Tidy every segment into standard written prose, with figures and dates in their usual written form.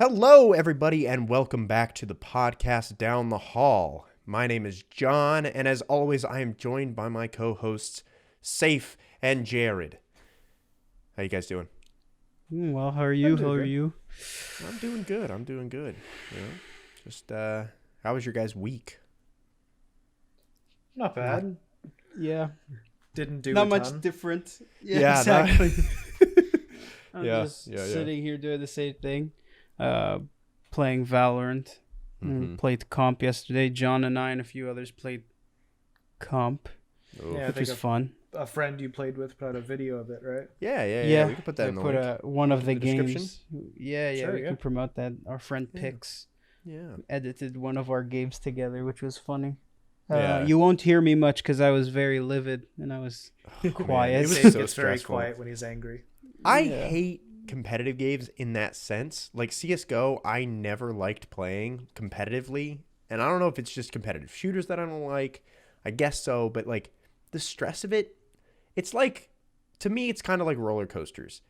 Hello, everybody, and welcome back to the podcast Down the Hall. My name is John, and as always, I am joined by my co-hosts, Sayf and Jared. How you guys doing? Well, how are you? I'm doing good. You know, just how was your guys' week? Not bad. Yeah. Didn't do Not a much ton. different. Yeah, exactly. I'm Yeah, just yeah. sitting here doing the same thing. Playing Valorant. Mhm. Played comp yesterday. John and I and a few others played comp, Oh. Yeah, I which think was fun. a friend you played with put out a video of it, right? Yeah. We can put that in the put link. one of the The description? games. Yeah, Sure, we yeah. can promote that. Our friend Yeah. Pix Yeah. edited one of our games together, which was funny. Yeah. You won't hear me much because I was very livid and I was quiet. it was Dave so gets very stressful. quiet when he's angry. I Yeah. hate competitive games in that sense. Like CSGO, I never liked playing competitively. And I don't know if it's just competitive shooters that I don't like. I guess so. But like the stress of it, it's like, to me, it's kind of like roller coasters.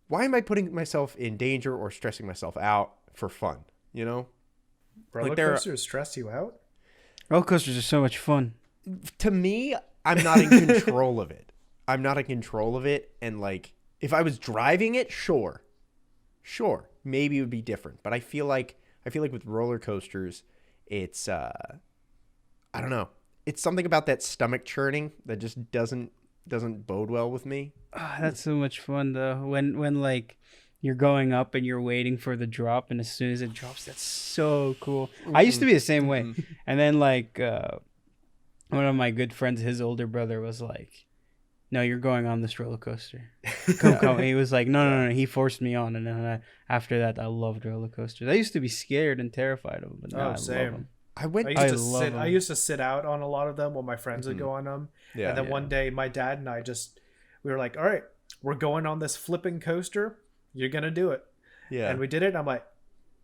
Why am I putting myself in danger or stressing myself out for fun? You know? Roller there are- coasters stress you out? Roller coasters are so much fun. To me, I'm not in control of it. And like, if I was driving it, sure, maybe it would be different. But I feel like with roller coasters, it's I don't know. It's something about that stomach churning that just doesn't bode well with me. That's so much fun though. When like you're going up and you're waiting for the drop, and as soon as it drops, that's so cool. I used to be the same way, and then like one of my good friends, his older brother was like, "No, you're going on this roller coaster. Come." He was like, "No." He forced me on, and then after that, I loved roller coasters. I used to be scared and terrified of them, but now I love Same. them. I went. I love them. used to sit out on a lot of them while my friends would go on them. Yeah, and then yeah. one day my dad and I we were like, all right, we're going on this flipping coaster. You're going to do it. Yeah. And we did it. And I'm like,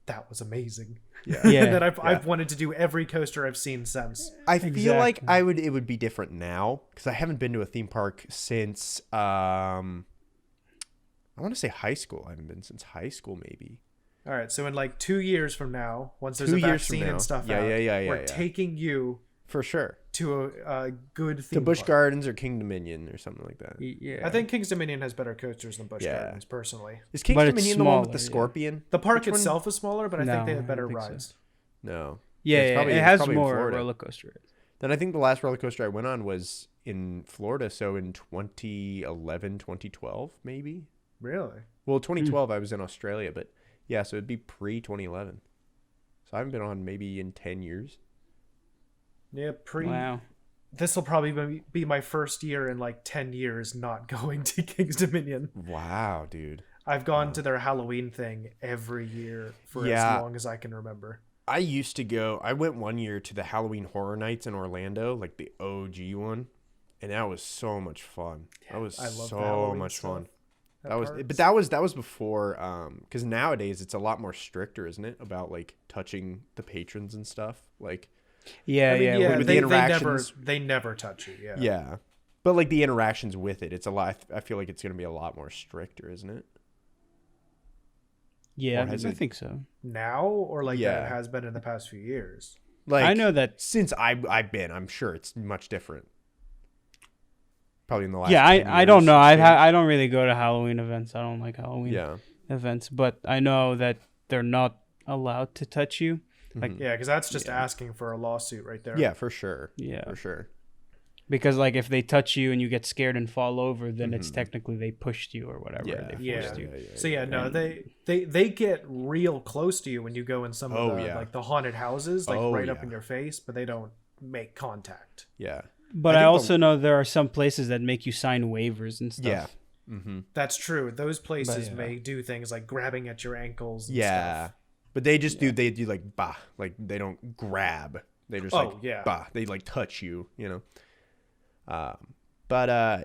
that was amazing. Yeah. Yeah. And then I've wanted to do every coaster I've seen since. I feel like Exactly. it would be different now because I haven't been to a theme park since I want to say high school. I haven't been since high school, maybe. All right, so in like 2 years from now, once there's 2 a years from vaccine now. and stuff Yeah, out, yeah, we're taking you For sure. to a good theme To Busch park. Gardens or King Dominion or something like that. Yeah, I think King's Dominion has better coasters than Busch Yeah. Gardens, personally. Is King But it's Dominion the one with smaller, the yeah. scorpion? The park Which one? itself is smaller, but I No, think they I have don't better think so. rides. No. yeah, It's probably- it it's has probably in more Florida. roller coaster rides. Then I think the last roller coaster I went on was in Florida, so in 2011, 2012, maybe. Really? Well, 2012 I was in Australia, but yeah, so it'd be pre-2011. So I haven't been on maybe in 10 years. Yeah, Wow. This will probably be my first year in like 10 years not going to King's Dominion. Wow, dude. I've gone to their Halloween thing every year for Yeah. as long as I can remember. I used to go. I went one year to the Halloween Horror Nights in Orlando, like the OG one, and that was so much fun. That was I love the so Halloween much stuff. fun. Parks. That was before, because nowadays it's a lot more stricter, isn't it, about like touching the patrons and stuff. Like, Yeah, I mean, yeah. with the they interactions. they never touch you. Yeah. yeah, but like the interactions with it, it's a lot. I feel like it's gonna be a lot more stricter, isn't it? Yeah, Or has I it- think so. Now or like Yeah. that it has been in the past few years. Like I know that. since I've been, I'm sure it's much different. Probably in the last. Yeah, 10 I don't years, know. yeah. I don't really go to Halloween events. I don't like Halloween Yeah. events, but I know that they're not allowed to touch you. Like, Yeah, because that's just Yeah. asking for a lawsuit right there. Yeah, for sure. yeah, For sure. because like if they touch you and you get scared and fall over, then it's technically they pushed you or whatever. Yeah. They Yeah. forced you. So yeah, no, they get real close to you when you go in some Oh, of the yeah. like the haunted houses, like Oh, right up yeah. in your face, but they don't make contact. Yeah. But I I think also know there are some places that make you sign waivers and stuff. Yeah. Mm-hmm. That's true. Those places yeah. may do things like grabbing at your ankles. And Yeah. stuff. But they just do like bah, like they don't grab. They just Oh, like yeah. bah. They like touch you, you know.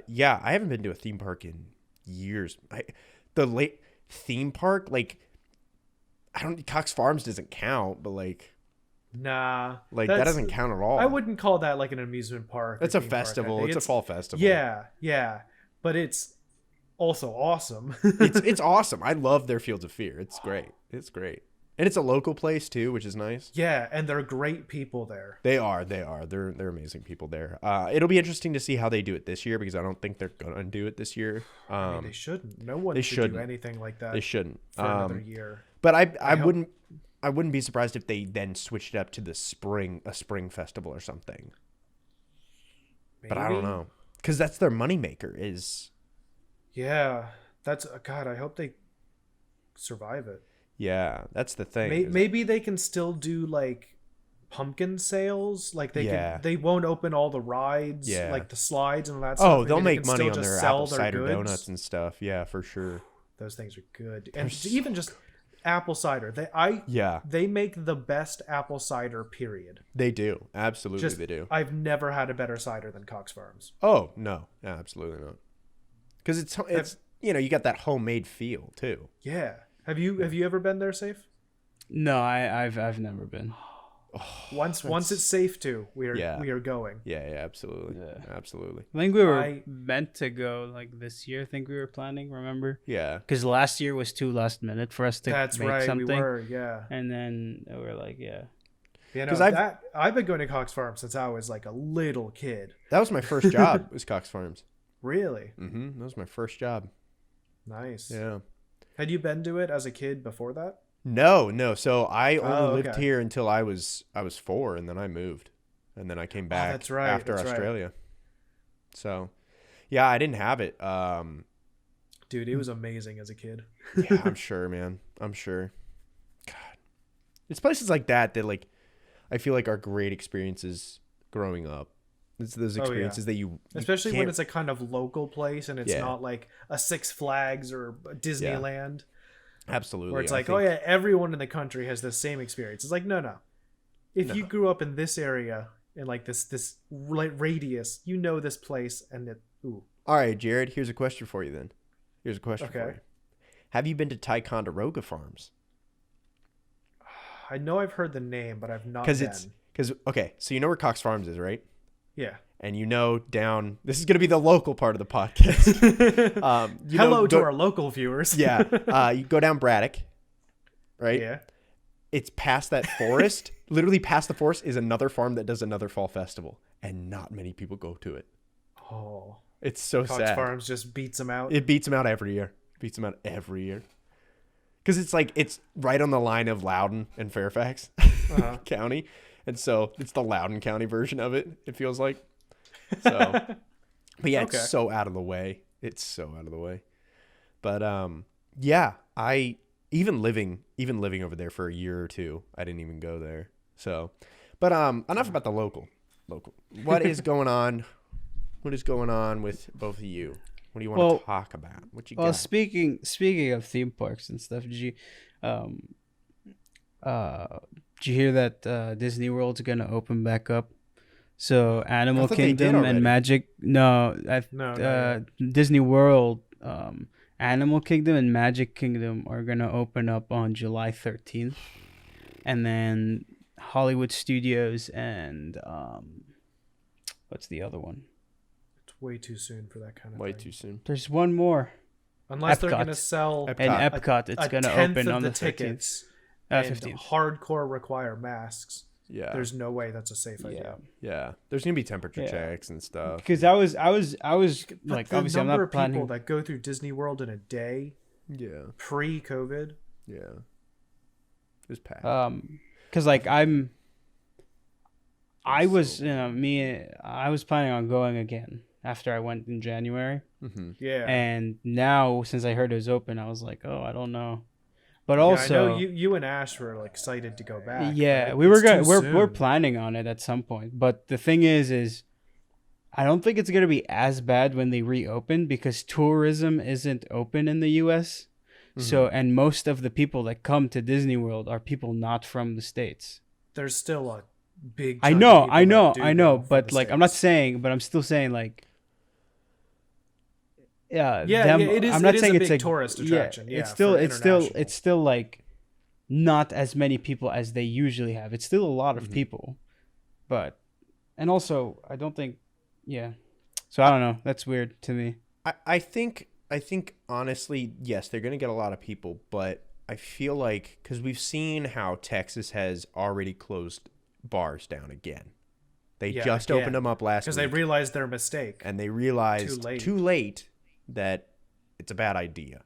Yeah, I haven't been to a theme park in years. The late theme park, like I don't Cox Farms doesn't count, but like Nah, that that's- doesn't count at all. I wouldn't call that like an amusement park. or It's a theme park, I festival. think. It's a fall festival. Yeah, but it's also awesome. It's awesome. I love their Fields of Fear. It's great. It's great. And it's a local place too, which is nice. Yeah, and they're great people there. They are. They're amazing people there. It'll be interesting to see how they do it this year because I don't think they're gonna do it this year. I mean, they shouldn't. No one they should do shouldn't. anything like that They shouldn't. for another year. But I hope- wouldn't be surprised if they then switched it up to a spring festival or something. But I don't Maybe? know because that's their moneymaker. Is Yeah, that's God. I hope they survive it. yeah, that's the thing. Maybe they can still do like pumpkin sales. Like Yeah. they won't open all the rides, Yeah. like the slides and all that stuff. Oh, Maybe they'll they make can money still on just their sell apple cider goods. donuts and stuff. Yeah, for sure. Those things are good, and even just apple cider. They make the best apple cider. Period. They do. Absolutely, Just they do. I've never had a better cider than Cox Farms. Oh no, absolutely not. Because it's you got that homemade feel too. Yeah. Have you ever been there, Sayf? No, I've never been. Once it's safe to, we are Yeah. going. Yeah, absolutely, Yeah. absolutely. I think we were I- meant to go like this year. I think we were planning. Remember? Yeah, Because last year was too last minute for us to That's make right. something. We were, yeah. And then we were like, yeah. You know, 'Cause I've been going to Cox Farms since I was like a little kid. that was my first job. Was Cox Farms. Really That was my first job. nice. Yeah. Had you been to it as a kid before that? No. So I only lived okay. here until I was 4, and then I moved, and then I came back that's right, after that's right. Australia. So, yeah, I didn't have it. Dude, it was amazing as a kid. Yeah, I'm sure, man. I'm sure. God, it's places like that like I feel like are great experiences growing up. It's those Oh, yeah. experiences that you Especially when can't- it's a kind of local place and it's Yeah. not like a Six Flags or a Disneyland absolutely where it's I like, think- oh yeah, everyone in the country has the same experience. It's like, no. If you grew up in this area in like this radius, you know this place and it. Ooh, All right, Jared. Here's a question for you. Then, here's a question for Okay. you. Have you been to Ticonderoga Farms? I know I've heard the name, but I've not Because been. okay. So you know where Cox Farms is, right? Yeah. And down. This is going to be the local part of the podcast. Hello to our local viewers. Yeah. You go down Braddock, right? Yeah. It's past that forest. Literally past the forest is another farm that does another fall festival, and not many people go to it. Oh, It's so Cox sad. Farms just beats them out. It beats them out every year. Because it's right on the line of Loudoun and Fairfax County, and so it's the Loudoun County version of it. It feels like. So, but yeah, Okay. it's so out of the way. But yeah, I even living over there for a year or two, I didn't even go there. So, but enough about the local. What is going on? What is going on with both of you? What do you want to talk about? What you Well, got? speaking of theme parks and stuff, did you hear that Disney World's gonna open back up? So Animal I thought they did Kingdom already. and Magic. No, No. Disney World, Animal Kingdom and Magic Kingdom are gonna open up on July 13th, and then Hollywood Studios and what's the other one? It's way too soon for that kind of Way thing. too soon. There's one more. Unless they're Epcot. going to sell Epcot. And Epcot, it's a gonna tenth open of on the the 13th. tickets and 15th. hardcore require masks. Yeah. There's no way that's a safe idea. Yeah. There's gonna be temperature Yeah. checks and stuff. Because I was But like, the obviously I'm number not of people planning. that go through Disney World in a day Yeah. pre-COVID. Yeah. It was packed. Because like I was, So- I was planning on going again after I went in January, Mm-hmm. Yeah. and now since I heard it was open, I was like, oh, I don't know. But Yeah, also, I know you and Ash were like excited to go back. yeah, but we were it's going. too We're soon. planning on it at some point. But the thing is I don't think it's gonna be as bad when they reopen because tourism isn't open in the U.S. So, and most of the people that come to Disney World are people not from the States. There's still a big. I chunk of know, people I know, that do I know, go from but the like I'm not States. saying, but I'm still saying like. Yeah, Yeah, it is- I'm not it is saying a it's big tourist attraction, yeah, it's still, for it's international. still like, not as many people as they usually have. It's still a lot of people, but, and also I don't think, yeah. So I don't know. That's weird to me. I think honestly, yes, they're gonna get a lot of people, but I feel like, because we've seen how Texas has already closed bars down again. They just opened them up last week. Because they realized their mistake. And they realized too late that it's a bad idea.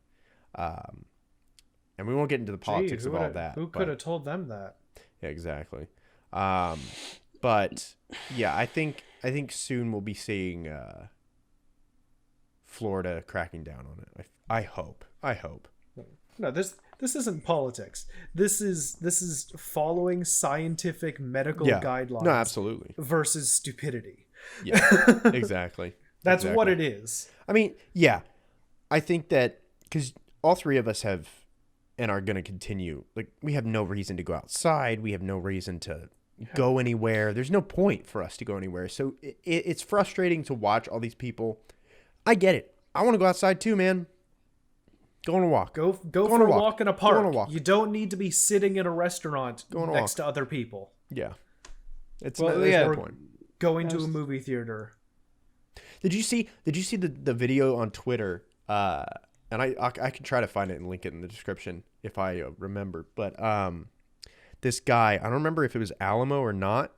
And we won't get into the politics of all that. Who could have told them that? Yeah, exactly. But yeah, I think soon we'll be seeing Florida cracking down on it. I hope. No, this isn't politics. This is following scientific medical guidelines. No, absolutely. Versus stupidity. Yeah, exactly. That's what it is. I mean, yeah, I think that because all three of us have and are going to continue. Like, we have no reason to go outside. We have no reason to go anywhere. There's no point for us to go anywhere. So it's frustrating to watch all these people. I get it. I want to go outside too, man. Go on a walk. Go for a walk in a park. Go on a walk. You don't need to be sitting in a restaurant next to other people. Yeah. There's no point. Going to a movie theater. Did you see the video on Twitter? And I can try to find it and link it in the description if I remember. But this guy, I don't remember if it was Alamo or not,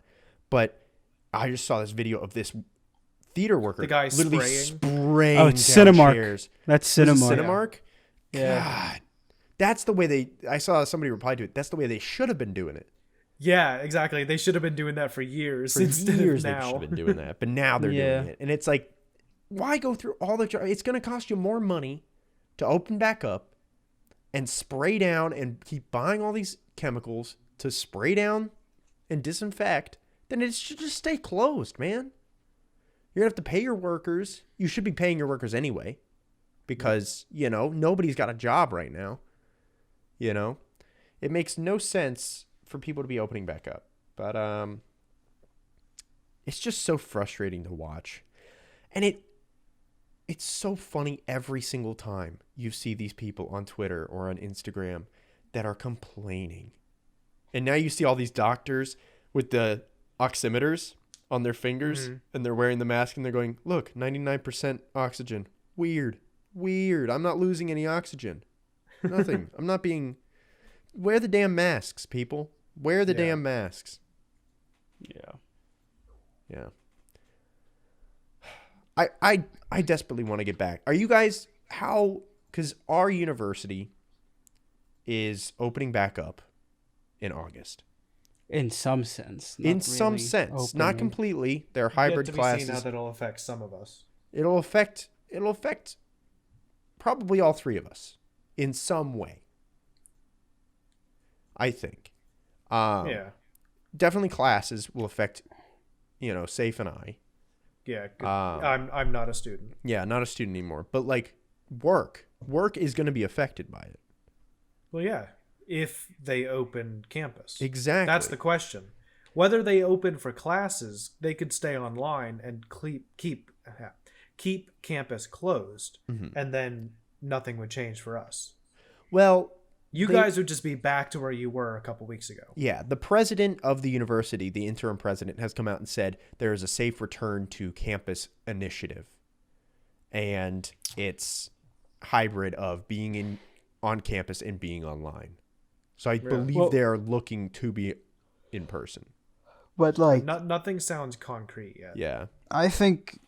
but I just saw this video of this theater worker. The guy literally spraying Oh, it's down Cinemark. chairs. That's Cinemark. Cinemark? Yeah. God. That's the way I saw somebody reply to it. That's the way they should have been doing it. Yeah, exactly. They should have been doing that for years. For years now. they should have been doing that. But now they're doing it. And it's like, why go through all the... It's going to cost you more money to open back up and spray down and keep buying all these chemicals to spray down and disinfect, then it should just stay closed, man. You're going to have to pay your workers. You should be paying your workers anyway because, nobody's got a job right now. It makes no sense for people to be opening back up. But it's just so frustrating to watch. And it's so funny every single time you see these people on Twitter or on Instagram that are complaining. And now you see all these doctors with the oximeters on their fingers and they're wearing the mask and they're going, look, 99% oxygen. Weird. I'm not losing any oxygen. Nothing. I'm not being... Wear the damn masks, people. Wear the damn masks. Yeah. I desperately want to get back. Are you guys... Because our university is opening back up in August. In some sense. Some sense. Not completely. They're hybrid classes. Seen how that'll affect some of us. It'll affect probably all three of us in some way. I think. Definitely classes will affect, Sayf and I. Yeah. I'm not a student. Yeah, not a student anymore. But like work is going to be affected by it. Well, yeah. If they open campus. Exactly. That's the question. Whether they open for classes, they could stay online and keep campus closed, and then nothing would change for us. Well, you guys would just be back to where you were a couple weeks ago. Yeah, the president of the university, the interim president, has come out and said there is a safe return to campus initiative, and it's hybrid of being on campus and being online. So I believe they're looking to be in person. But like nothing sounds concrete yet. Yeah. I think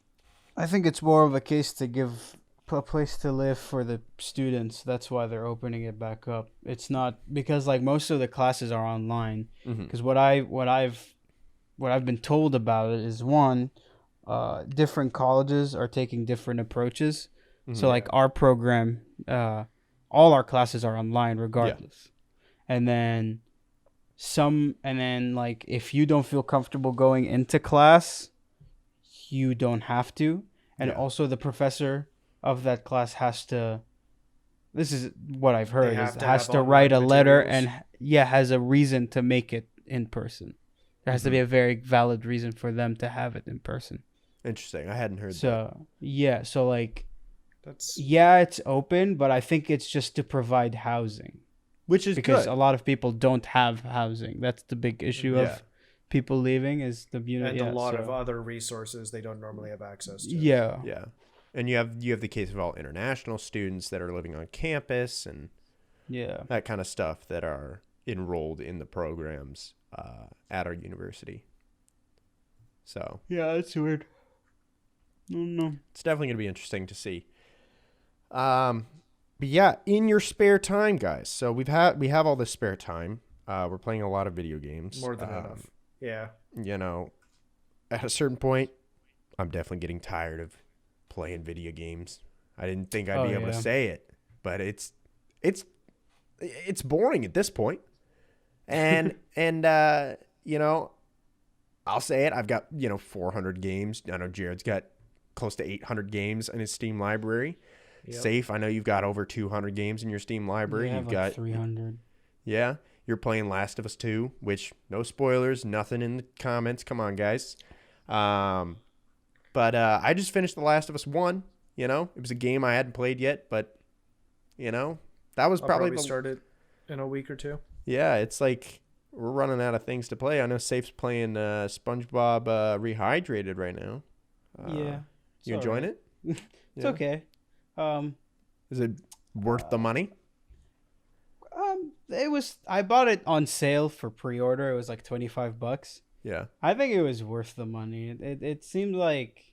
it's more of a case to give a place to live for the students. That's why they're opening it back up. It's not because like most of the classes are online. Because what I've been told about it is different colleges are taking different approaches. So like our program, all our classes are online regardless. And then like if you don't feel comfortable going into class, you don't have to. And also the professor of that class has to, this is what I've heard, has to write a letter and has a reason to make it in person. There has to be a very valid reason for them to have it in person. Interesting. I hadn't heard that. So like it's open, but I think it's just to provide housing. Which is because good. A lot of people don't have housing. That's the big issue of people leaving is the and a lot of other resources they don't normally have access to. Yeah. And you have the case of all international students that are living on campus, and Yeah. that kind of stuff that are enrolled in the programs at our university. So Yeah, that's weird. I don't know. it's definitely going to be interesting to see. But yeah, in your spare time, guys. So we have all this spare time. We're playing a lot of video games. More than enough. Yeah. You know, at a certain point, I'm definitely getting tired of playing video games. I didn't think I'd be able to say it, but it's boring at this point. And you know, I'll say it. I've got 400 games. I know Jared's got close to 800 games in his Steam library. Yep. Sayf, I know you've got over 200 games in your Steam library. Yeah, You've like got 300. Yeah, you're playing Last of Us 2, which no spoilers, nothing in the comments. Come on, guys. But I just finished The Last of Us 1. It was a game I hadn't played yet, but that was probably start it in a week or two. Yeah, it's like we're running out of things to play. I know Safe's playing SpongeBob Rehydrated right now. Yeah. You enjoying it? It's okay. Is it worth the money? I bought it on sale for pre-order. It was like $25. Yeah. I think it was worth the money. It seemed like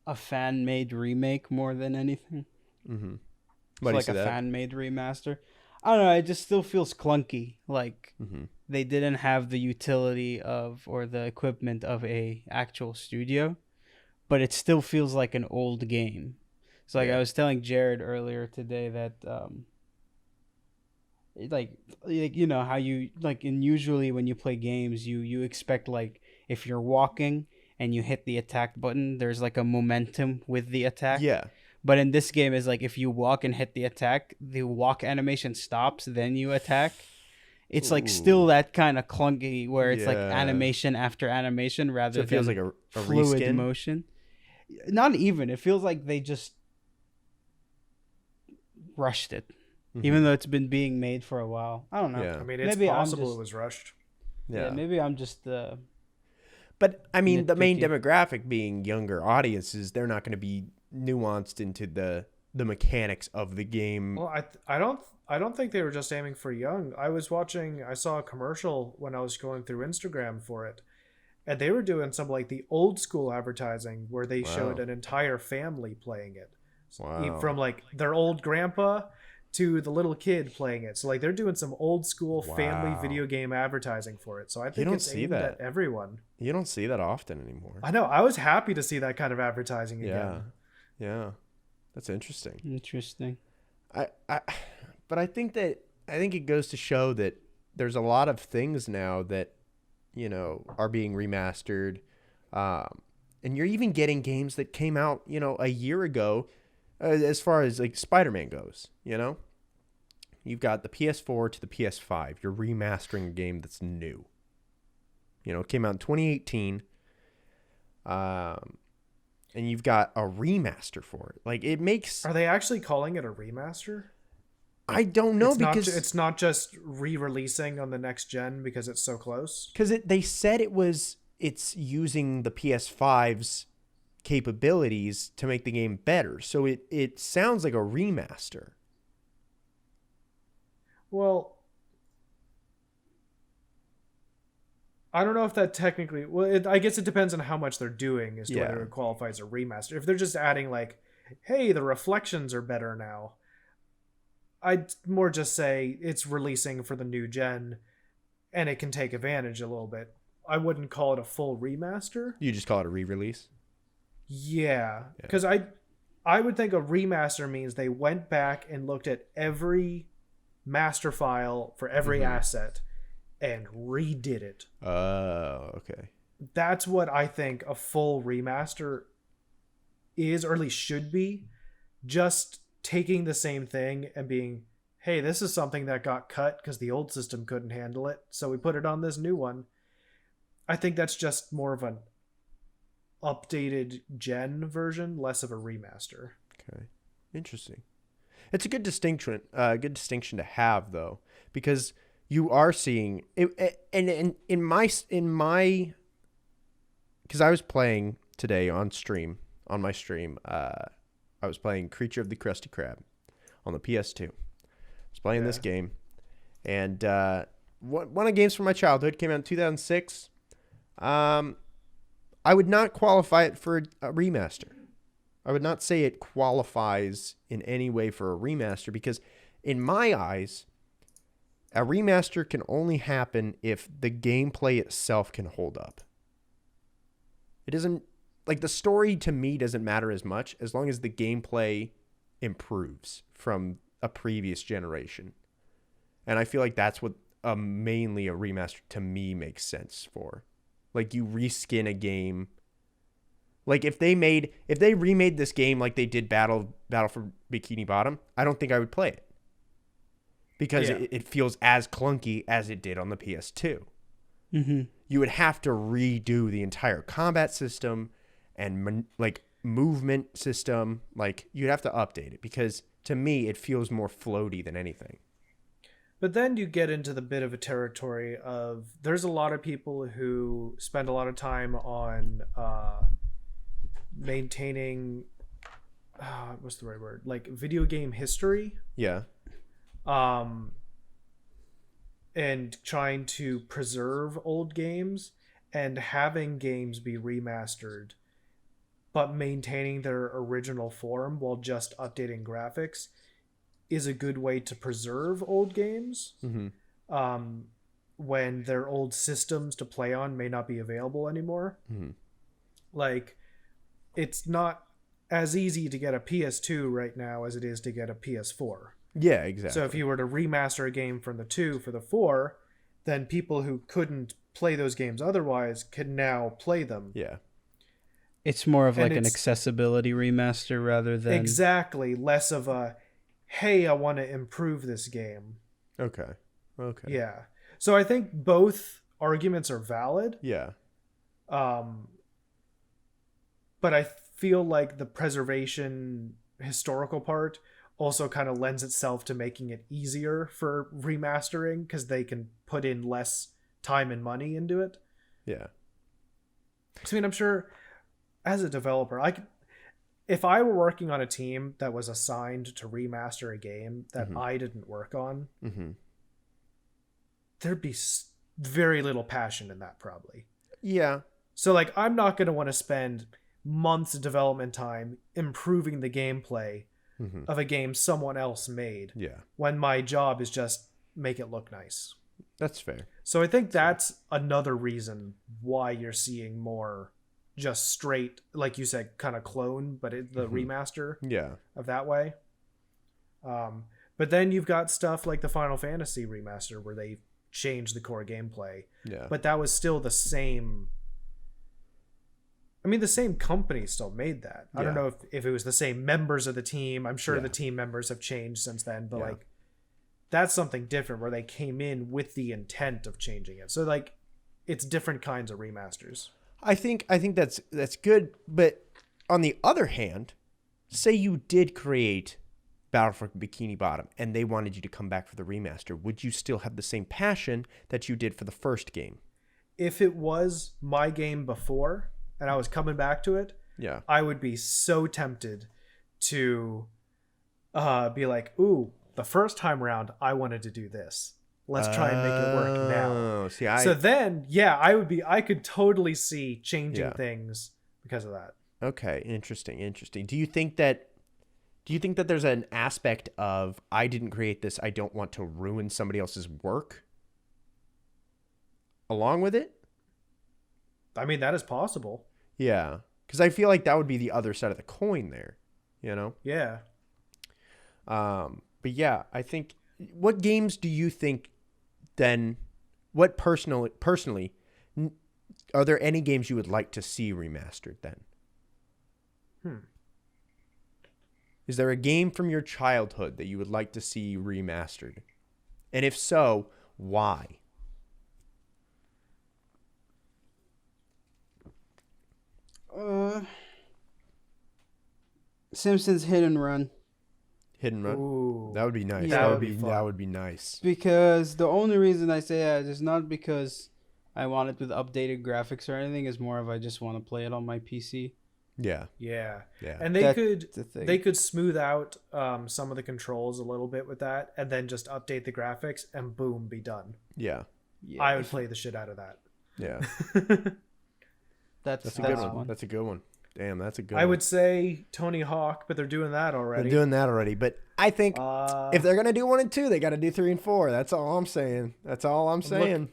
a fan-made remake more than anything. Mm-hmm. It's like a fan-made remaster. I don't know. It just still feels clunky. Like they didn't have the utility or the equipment of a actual studio, but it still feels like an old game. So I was telling Jared earlier today that how you and usually when you play games you expect if you're walking and you hit the attack button, there's a momentum with the attack. Yeah. But in this game is if you walk and hit the attack, the walk animation stops, then you attack. It's still that kind of clunky where it's animation after animation rather it feels than like a fluid reskin? motion. Not even. It feels like they just rushed it, even though it's been being made for a while. I don't know. Yeah. I mean, it's possible it was rushed. Yeah, maybe I'm just. But I mean, the main nitpicky. demographic being younger audiences, they're not going to be nuanced into the mechanics of the game. Well, I don't think they were just aiming for young. I saw a commercial when I was going through Instagram for it, and they were doing some the old school advertising where they showed an entire family playing it. Wow. From their old grandpa to the little kid playing it. So they're doing some old school family video game advertising for it. So I think it's aimed at everyone. You don't see that often anymore. I know. I was happy to see that kind of advertising again. Yeah. That's interesting. But I think it goes to show that there's a lot of things now that are being remastered, and you're even getting games that came out a year ago, as far as Spider-Man goes. You've got the PS4 to the PS5. You're remastering a game that's new. It came out in 2018. And you've got a remaster for it. It makes. Are they actually calling it a remaster? I don't know because it's not just re-releasing on the next gen because it's so close. Because they said it's using the PS5's capabilities to make the game better. So it sounds like a remaster. Well, I don't know if that technically... Well, I guess it depends on how much they're doing as to whether it qualifies as a remaster. If they're just adding hey, the reflections are better now, I'd more just say it's releasing for the new gen and it can take advantage a little bit. I wouldn't call it a full remaster. You just call it a re-release? Yeah. Because I would think a remaster means they went back and looked at every master file for every asset and redid it. Oh, okay. That's what I think a full remaster is, or at least should be. Just taking the same thing and being, hey, this is something that got cut because the old system couldn't handle it, so we put it on this new one. I think that's just more of an updated gen version, less of a remaster. Okay. Interesting. It's a good distinction to have, though, because you are seeing it, and in my because I was playing today on my stream. I was playing Creature of the Krusty Krab on the PS2. I was playing this Yeah. game, and one of the games from my childhood came out in 2006. I would not qualify it for a remaster. I would not say it qualifies in any way for a remaster because, in my eyes, a remaster can only happen if the gameplay itself can hold up. It doesn't, like, the story to me doesn't matter as much as long as the gameplay improves from a previous generation. And I feel like that's what mainly a remaster to me makes sense for. Like, you reskin a game. Like, if they remade this game like they did Battle for Bikini Bottom, I don't think I would play it. Because it feels as clunky as it did on the PS2. Mm-hmm. You would have to redo the entire combat system and movement system. Like, you'd have to update it because to me it feels more floaty than anything. But then you get into the bit of a territory of there's a lot of people who spend a lot of time on maintaining what's the right word? Like video game history. Yeah. And trying to preserve old games and having games be remastered but maintaining their original form while just updating graphics is a good way to preserve old games. Mm-hmm. When their old systems to play on may not be available anymore. Mm-hmm. Like, it's not as easy to get a PS2 right now as it is to get a PS4. Yeah, exactly. So if you were to remaster a game from the 2 for the 4, then people who couldn't play those games otherwise can now play them. Yeah. It's more of And like an it's- accessibility remaster rather than Exactly. Less of a, hey, I want to improve this game. Okay. Yeah. So I think both arguments are valid. Yeah. But I feel like the preservation historical part also kind of lends itself to making it easier for remastering because they can put in less time and money into it. Yeah. So, I mean, I'm sure as a developer, if I were working on a team that was assigned to remaster a game that I didn't work on, Mm-hmm. there'd be very little passion in that probably. Yeah. So, like, I'm not going to want to spend months of development time improving the gameplay of a game someone else made Yeah. when my job is just make it look nice. That's fair. So I think that's another reason why you're seeing more just straight, like you said, kind of clone, but the remaster Yeah. of that way. But then you've got stuff like the Final Fantasy remaster where they changed the core gameplay, Yeah. but that was still the same. I mean, the same company still made that. I don't Yeah. know if it was the same members of the team. I'm sure Yeah. the team members have changed since then, but Yeah. like that's something different where they came in with the intent of changing it. So like it's different kinds of remasters. I think that's good, but on the other hand, say you did create Battle for Bikini Bottom and they wanted you to come back for the remaster, would you still have the same passion that you did for the first game? If it was my game before and I was coming back to it, Yeah. I would be so tempted to be like, ooh, the first time around, I wanted to do this. Let's try and make it work now. Oh, see, So then, yeah, I could totally see changing Yeah. things because of that. Okay, interesting. Do you think that there's an aspect of I didn't create this, I don't want to ruin somebody else's work along with it? I mean, that is possible. Yeah, because I feel like that would be the other side of the coin there, you know? Yeah. But yeah, I think, what games do you think then, what personally, are there any games you would like to see remastered then? Is there a game from your childhood that you would like to see remastered? And if so, why? Simpsons Hit and Run. Hit and Run? Ooh. That would be nice. Yeah. that would be be fun. that would be nice. Because the only reason I say that is not because I want it with updated graphics or anything. It's more of I just want to play it on my PC. Yeah. Yeah. Yeah. And they That's could the thing. they could smooth out some of the controls a little bit with that, and then just update the graphics, and boom, be done. Yeah. Yeah, I would play the shit out of that. Yeah. that's That's a good one. one. That's a good one. Damn, that's a good I one. would say Tony Hawk, but they're doing that already. They're doing that already. But I think if they're going to do 1 and 2, they got to do 3 and 4. That's all I'm saying. That's all I'm saying.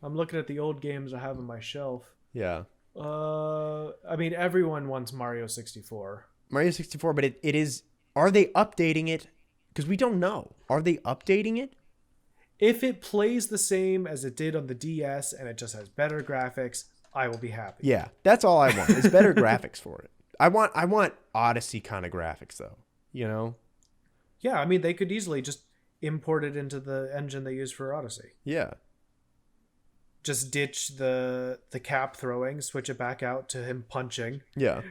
I'm looking at the old games I have on my shelf. Yeah. I mean, everyone wants Mario 64. Mario 64, but it is. Are they updating it? Because we don't know. Are they updating it? If it plays the same as it did on the DS and it just has better graphics, I will be happy. Yeah, that's all I want. Is better graphics for it. I want Odyssey kind of graphics though. You know? Yeah, I mean, they could easily just import it into the engine they use for Odyssey. Yeah. Just ditch the cap throwing, switch it back out to him punching Yeah.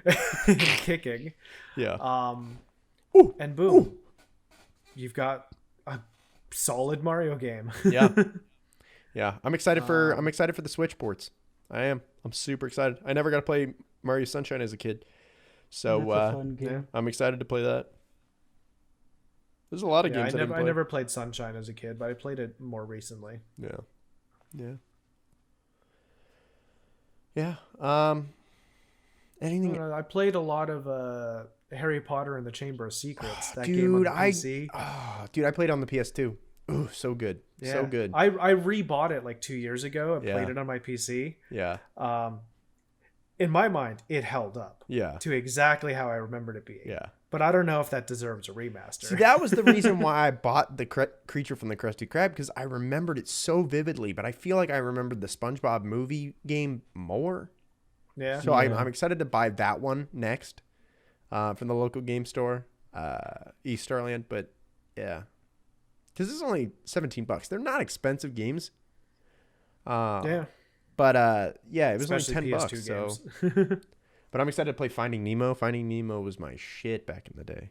and kicking. Yeah. And boom. You've got a solid Mario game. Yeah. Yeah. I'm excited for the Switch ports. I am. I'm super excited. I never got to play Mario Sunshine as a kid. So That's a fun game. I'm excited to play that. There's a lot of games I never played Sunshine as a kid, but I played it more recently. Yeah. Yeah. Yeah. Anything I played a lot of Harry Potter and the Chamber of Secrets. That dude, game on the PC. Dude, I played on the PS2. Ooh, so good. Yeah. So good. I rebought it like 2 years ago and Yeah. played it on my PC. Yeah. In my mind, it held up Yeah. to exactly how I remembered it being. Yeah. But I don't know if that deserves a remaster. See, that was the reason why I bought the Creature from the Krusty Krab, because I remembered it so vividly, but I feel like I remembered the SpongeBob movie game more. Yeah. So I'm excited to buy that one next from the local game store, East Starland. But yeah, because this is only $17. They're not expensive games. Yeah. But yeah, it was Especially only $10. PS2 So, games. but I'm excited to play Finding Nemo. Finding Nemo was my shit back in the day.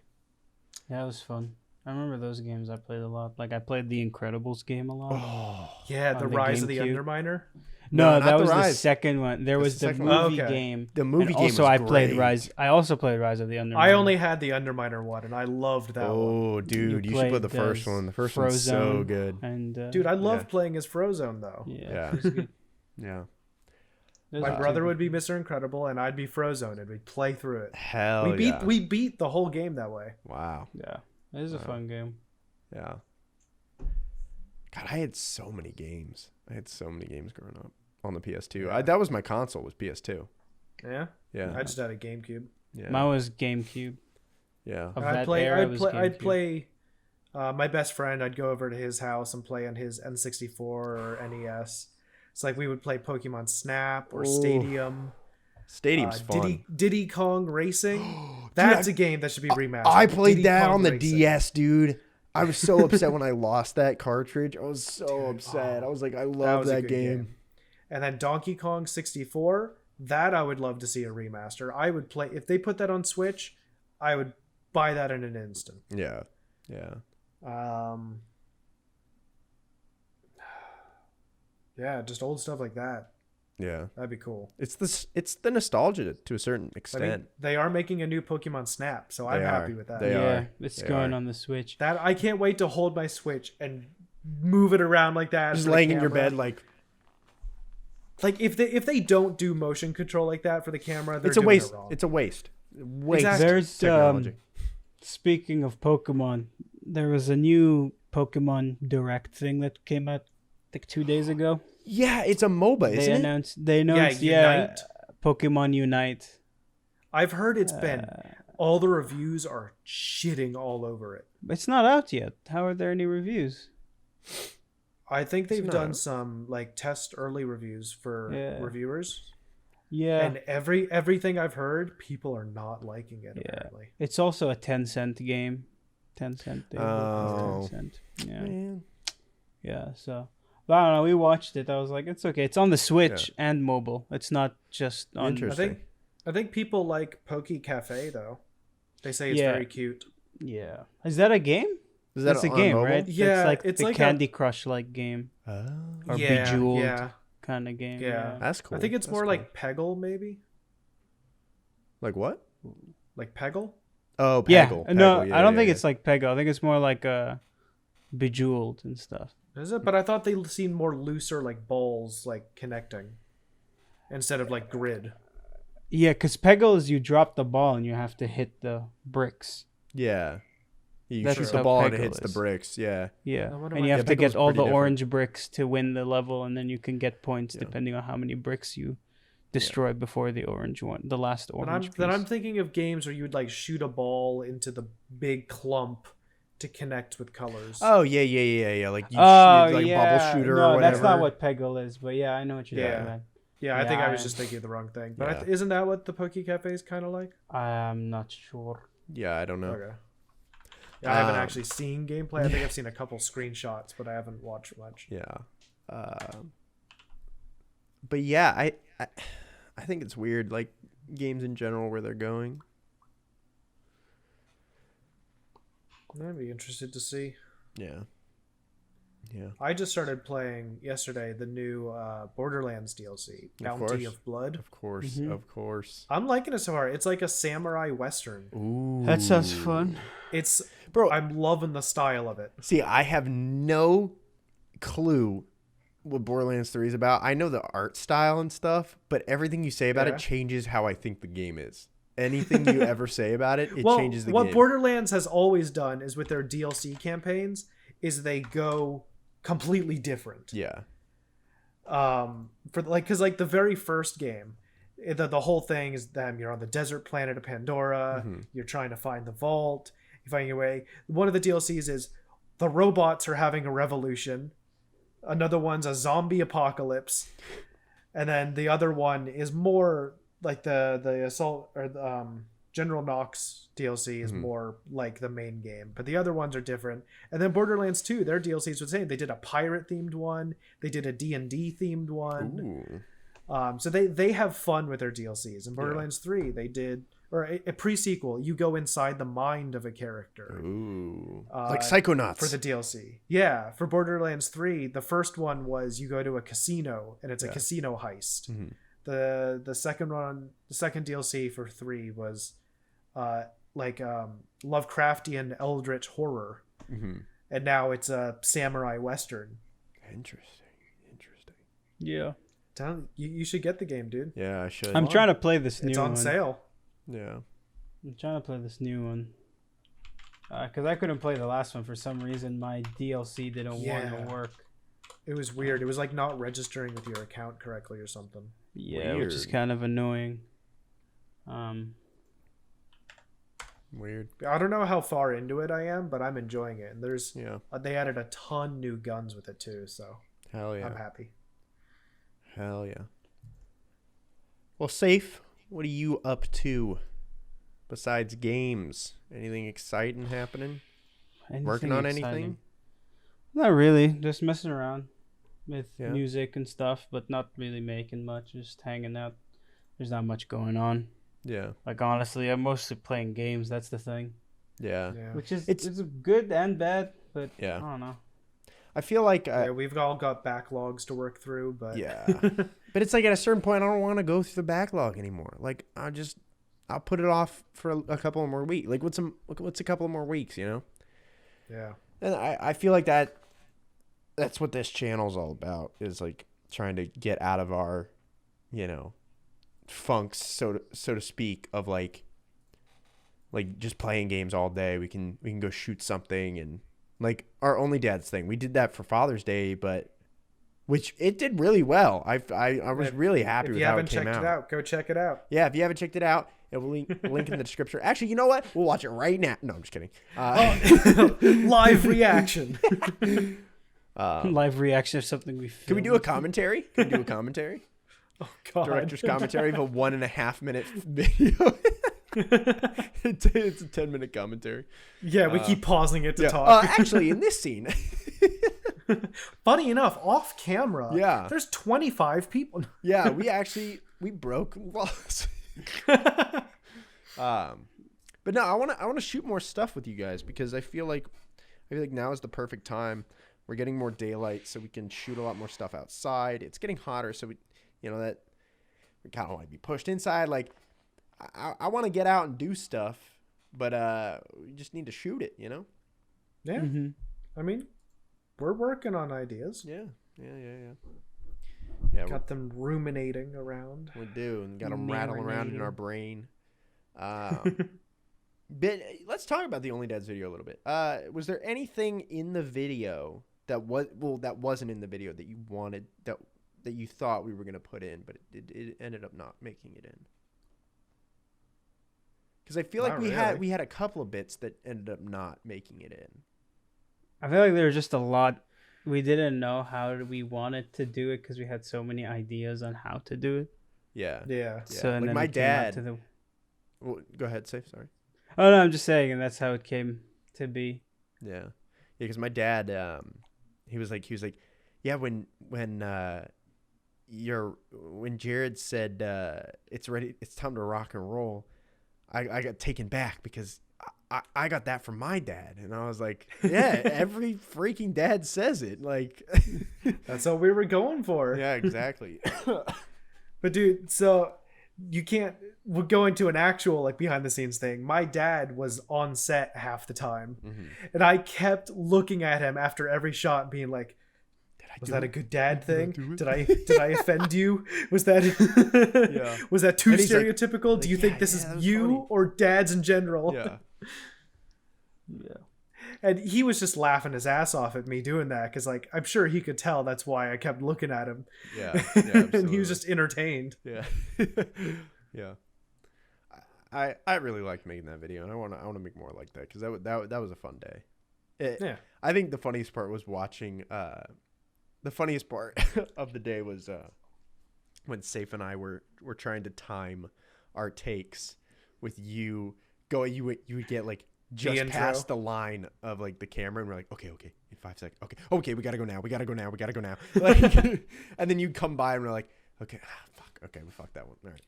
Yeah, it was fun. I remember those games I played a lot. Like I played the Incredibles game a lot. Oh, Yeah, On the the Rise of the GameCube. Underminer. No, not that the was the Rise. second one. There That's was the the second movie one. Okay. game. the movie And game also, was I played great. Rise. I also played Rise of the Underminer. I only had the Underminer one, and I loved that one. Oh, dude, you should play the played first as one. The first one's so Frozone. good. And Dude, I loved Yeah. playing as Frozone, though. Yeah. it was good. Yeah. It was My good. brother would be Mr. Incredible, and I'd be Frozone, and we'd play through it. Hell yeah. We beat the whole game that way. Wow. Yeah, it is a fun game. Yeah. God, I had so many games. I had so many games growing up on the PS2. Yeah. That was my console, was PS2. Yeah, Yeah. I just had a GameCube. Yeah. Mine was GameCube. Yeah. Of I'd that play. era, it I'd was play. I'd GameCube. play. My best friend. I'd go over to his house and play on his N64 or NES. It's like we would play Pokemon Snap or Ooh. Stadium. Stadium's fun. Diddy Kong Racing. That's a game that should be remastered. I played Diddy that Kong on the Racing. DS, dude. I was so upset when I lost that cartridge. I was so upset. I was like, I love was a that good game. And then Donkey Kong 64. That I would love to see a remaster. I would play if they put that on Switch. I would buy that in an instant. Yeah. Yeah. Yeah, just old stuff like that. Yeah. That'd be cool. It's the nostalgia to a certain I extent. mean, they are making a new Pokemon Snap, so I'm They happy are. with that. They Yeah, are. it's They going are. on the Switch. That I can't wait to hold my Switch and move it around like that. Just for the laying in your camera. bed like Like if they don't do motion control like that for the camera, they're it's a doing waste. It wrong. It's a waste. Waste Exactly. There's technology. Speaking of Pokemon, there was a new Pokemon Direct thing that came out like 2 days ago. Yeah, it's a MOBA, They isn't it? announced Unite. Pokemon Unite. I've heard it's been all the reviews are shitting all over it. It's not out yet. How are there any reviews? I think they've not done out. some like test early reviews for Yeah. reviewers. Yeah, And everything I've heard, people are not liking it. Yeah. Apparently, it's also a 10-cent game. 10-cent. Oh. 10-cent. Yeah, Man. yeah. So, but I don't know. We watched it. I was like, it's okay. It's on the Switch and mobile. It's not just on. Interesting. I think people like Poke Cafe though. They say it's Yeah. very cute. Yeah. Is that a game? Is that It's a on game, mobile? right? Yeah, it's like it's the like Candy Crush like game Oh. or yeah, Bejeweled yeah. kind of game. Yeah. That's cool. I think it's That's more cool. like Peggle, maybe. Like what? Like Peggle? Oh, Yeah, Peggle. no, Peggle, I don't think yeah. it's like Peggle. I think it's more like Bejeweled and stuff. Is it? But I thought they seemed more looser, like balls, like connecting, instead of like grid. Yeah, because Peggle is you drop the ball and you have to hit the bricks. Yeah. You That's shoot the how ball and it Peggle hits the is. bricks. Yeah. Yeah, I wonder and why- you have Yeah, to get Peggle's all the pretty different. orange bricks to win the level, and then you can get points Yeah. depending on how many bricks you destroy before the orange one, the last orange Then I'm piece. thinking of games where you would like shoot a ball into the big clump to connect with colors. Oh, yeah. Like you Oh, shoot like yeah. a bubble shooter no, or whatever. that's not what Peggle is, but yeah, I know what you're Yeah. talking about. Yeah, I think I was Yeah. just thinking of the wrong thing. But Yeah. isn't that what the Poke Cafe is kind of like? I'm not sure. Yeah, I don't know. Okay. Yeah, I haven't Um, actually seen gameplay. I think I've seen a couple screenshots, but I haven't watched much. Yeah. But yeah, I think it's weird, like games in general where they're going. I'd be interested to see. Yeah. Yeah. I just started playing yesterday the new Borderlands DLC, Bounty course. of Blood. Of course. Mhm. Of course. I'm liking it so far. It's like a samurai western. Ooh. That sounds fun. It's Bro, I'm loving the style of it. see, I have no clue what Borderlands 3 is about. I know the art style and stuff, but everything you say about Yeah. it changes how I think the game is. Anything you ever say about it, it Well, changes the what game. Borderlands has always done is with their DLC campaigns is they go completely different. Yeah. For like because like the very first game, the whole thing is them you're on the desert planet of Pandora. Mhm. You're trying to find the vault. You find your way. One of the DLCs is the robots are having a revolution. Another one's a zombie apocalypse, and then the other one is more like the assault or the, General Knox DLC is Mhm. more like the main game, but the other ones are different. And then Borderlands 2, their DLCs were the same. They did a pirate themed one, they did a D&D themed one. Ooh. So they have fun with their DLCs. In Borderlands 3, they did or a pre-sequel. You go inside the mind of a character Ooh. Uh, Like Psychonauts. for the DLC. Yeah, for Borderlands 3, the first one was you go to a casino and it's a Yeah. casino heist. Mhm. The second one, the second DLC for 3 was Lovecraftian eldritch horror, Mhm. and now it's a samurai western. Interesting. Yeah. You should get the game, dude. Yeah, I should. I'm trying to play this new It's on one. sale. Yeah. I'm trying to play this new one. Because I couldn't play the last one for some reason. My DLC didn't want Yeah. to work. It was weird. It was like not registering with your account correctly or something. Yeah, which is Weird. kind of annoying. Weird. I don't know how far into it I am, but I'm enjoying it. And there's Yeah. they added a ton new guns with it too, so Hell yeah. I'm happy. Hell yeah. Well, Sayf, what are you up to besides games? Anything exciting happening? Working on exciting? anything? Not really. Just messing around with Yeah. music and stuff, but not really making much. Just hanging out. There's not much going on. Yeah. Like honestly, I'm mostly playing games. That's the thing. Yeah. Yeah. Which is It's- it's good and bad, but Yeah. I don't know. I feel like Yeah, we've all got backlogs to work through, but yeah. But it's like at a certain point I don't want to go through the backlog anymore. Like I'll put it off for a couple of more weeks. Like what's a couple of more weeks, you know? yeah. And I feel like that's what this channel's all about, is like trying to get out of our, funks, so to speak, of like just playing games all day. We can go shoot something, and like our Only Dad's thing. We did that for Father's Day, but which it did really well. I was really happy If with you how haven't it came checked out. it out, go check it out. Yeah, if you haven't checked it out, it will link in the description. Actually, you know what? We'll watch it right now. No, I'm just kidding. Live reaction. Live reaction of something we Can we filmed. do a commentary? Can we do a commentary? Oh God. Director's commentary of a 1.5 minute video. It's a 10-minute commentary. Yeah, we keep pausing it to Yeah. talk. Actually, in this scene, Funny enough, off camera, Yeah. there's 25 people. yeah, we broke laws. But no, I want to shoot more stuff with you guys, because I feel like now is the perfect time. We're getting more daylight, so we can shoot a lot more stuff outside. It's getting hotter, so we kind of want to be pushed inside. Like, I want to get out and do stuff, but we just need to shoot it, you know? Yeah. Mm-hmm. I mean, we're working on ideas. Yeah. Got them ruminating around. We do, and got them rattling around in our brain. But let's talk about the Only Dads video a little bit. Was there anything in the video that wasn't in the video that you wanted that you thought we were gonna put in, but it ended up not making it in? Because I feel like we had a couple of bits that ended up not making it in. I feel like there was just a lot. We didn't know how we wanted to do it because we had so many ideas on how to do it. Yeah. So and like then my it came out dad. to the... Well, go ahead, Sayf. Sorry. Oh no, I'm just saying, and that's how it came to be. Yeah. Because my dad, he was like, yeah, when Jared said it's time to rock and roll, I got taken back because I got that from my dad, and I was like, yeah, every freaking dad says it, like that's what we were going for. Yeah, exactly. But dude, so we'll go into an actual like behind the scenes thing. My dad was on set half the time, and I kept looking at him after every shot being like, was that a good dad thing? Did I offend you? Was that was that too stereotypical? Like, do you think this is you funny. or dads in general? Yeah. And he was just laughing his ass off at me doing that because like I'm sure he could tell that's why I kept looking at him. Yeah. And he was just entertained. Yeah. Yeah. I really liked making that video, and I want to make more like that because that was a fun day. I think the funniest part was watching. The funniest part of the day was when Sayf and I were trying to time our takes with you going. You would get like just past the line of like the camera, and we're like, okay, in 5 seconds, okay, we gotta go now. Like, and then you come by, and we're like, okay, we fucked that one. All right.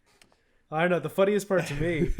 I don't know. The funniest part to me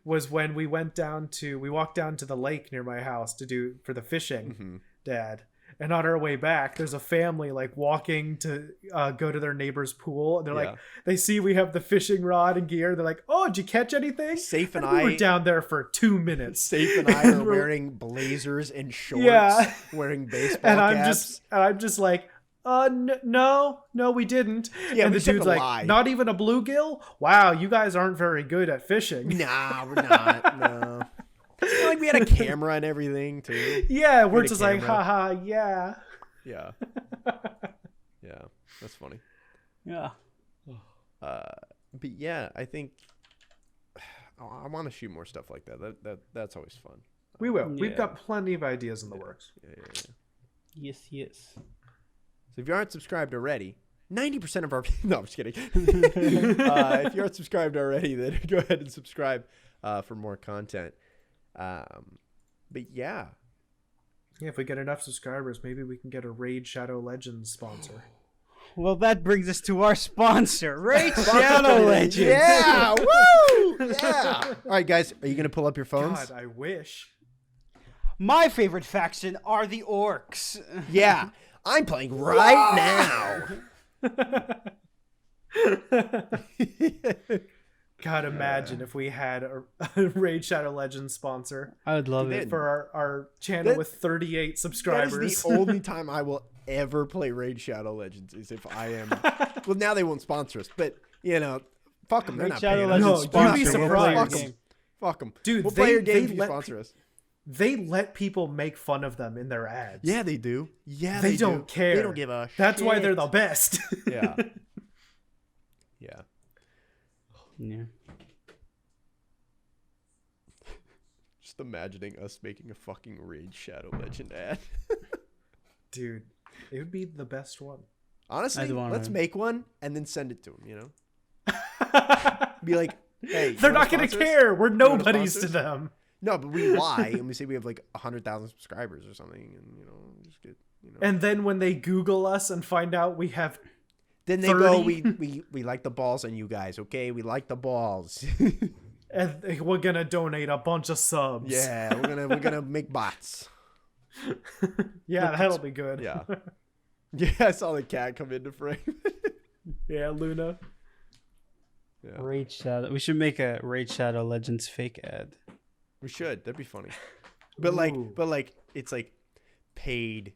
was when we walked down to the lake near my house for the fishing, Dad. And on our way back, there's a family like walking to go to their neighbor's pool. And they're like, they see we have the fishing rod and gear. They're like, oh, did you catch anything? Sayf and we were down there for 2 minutes. Sayf and I are wearing blazers and shorts, wearing baseball caps. I'm just like, no, we didn't. Yeah, and the dude's like, not even a bluegill? Wow, you guys aren't very good at fishing. Nah, we're not. No. Like we had a camera and everything too. Yeah, we're just like, haha, yeah. Yeah. Yeah, that's funny. Yeah. But yeah, I think I want to shoot more stuff like that. That's always fun. We will. We've got plenty of ideas in the works. Yeah. Yes. So if you aren't subscribed already, 90% of our no, I'm just kidding. If you aren't subscribed already, then go ahead and subscribe for more content. But yeah, if we get enough subscribers, maybe we can get a Raid Shadow Legends sponsor. Well, that brings us to our sponsor, Raid Shadow Legends. Yeah, woo! Yeah. All right, guys, are you gonna pull up your phones? God, I wish. My favorite faction are the orcs. Yeah, I'm playing right now. God, imagine if we had a Raid Shadow Legends sponsor. I would love it. For our channel with 38 subscribers. That is the only time I will ever play Raid Shadow Legends is if I am... Well, now they won't sponsor us, but, fuck them. They're Raid not Shadow paying Legends us. No, you'd be surprised. Fuck them. Dude, we'll play your game if you sponsor us. They let people make fun of them in their ads. Yeah, they do. Yeah, they don't care. They don't give a That's shit. why they're the best. Yeah. Yeah. Yeah. Just imagining us making a fucking Raid Shadow Legend ad. Dude, it would be the best one. Honestly, let's make one and then send it to them, Be like, hey. They're not going to care. We're nobodies to them. No, but we lie and we say we have like 100,000 subscribers or something, and just get, And then when they Google us and find out we have, then they 30? go, we like the balls on you guys, okay? We like the balls. And we're gonna donate a bunch of subs. Yeah, we're gonna make bots. Yeah, that'll be good. Yeah. Yeah, I saw the cat come into frame. Yeah, Luna. Yeah. Raid Shadow. We should make a Raid Shadow Legends fake ad. We should. That'd be funny. Ooh. But like it's like paid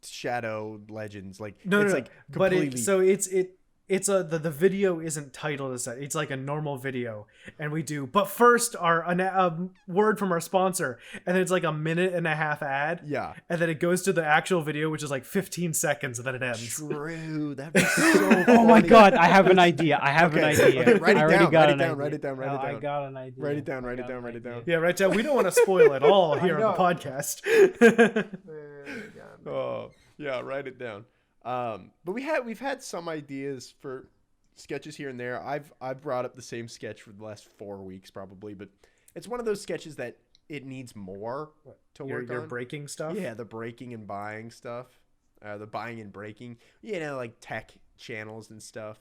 Shadow Legends. Like No, it's no, no. like But completely it's the video isn't titled as that. It's like a normal video, and we do. But first, a word from our sponsor, and then it's like a 1.5-minute ad. yeah. And then it goes to the actual video, which is like 15 seconds, and then it ends. True. That'd be so Oh my funny. god, I have an idea. I have an Okay, idea. okay, write it I already down, got write it an down, idea. write it down, write it Oh, I down. got an idea. Write it down, I write it got down, an write it down. idea. Yeah, right, Chad. We don't want to spoil it all here on the know. podcast. Oh, yeah, write it down. But we've had some ideas for sketches here and there. I've brought up the same sketch for the last 4 weeks probably, but it's one of those sketches that it needs more to work Your on. breaking stuff. Yeah, the breaking and buying stuff. The buying and breaking. Like tech channels and stuff.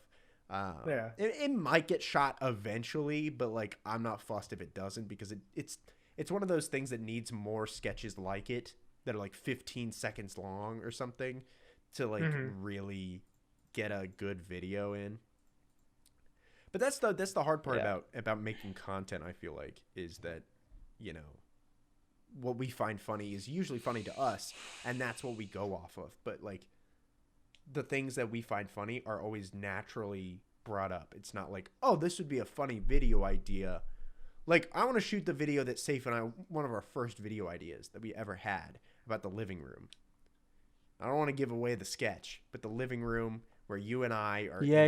Yeah. It might get shot eventually, but like I'm not fussed if it doesn't because it's one of those things that needs more sketches like it that are like 15 seconds long or something to like really get a good video in. But that's the hard part about making content, I feel like, is that, what we find funny is usually funny to us, and that's what we go off of. But like the things that we find funny are always naturally brought up. It's not like, oh, this would be a funny video idea. Like, I want to shoot the video that Sayf and I, one of our first video ideas that we ever had about the living room. I don't want to give away the sketch, but the living room where you and I are. Yeah.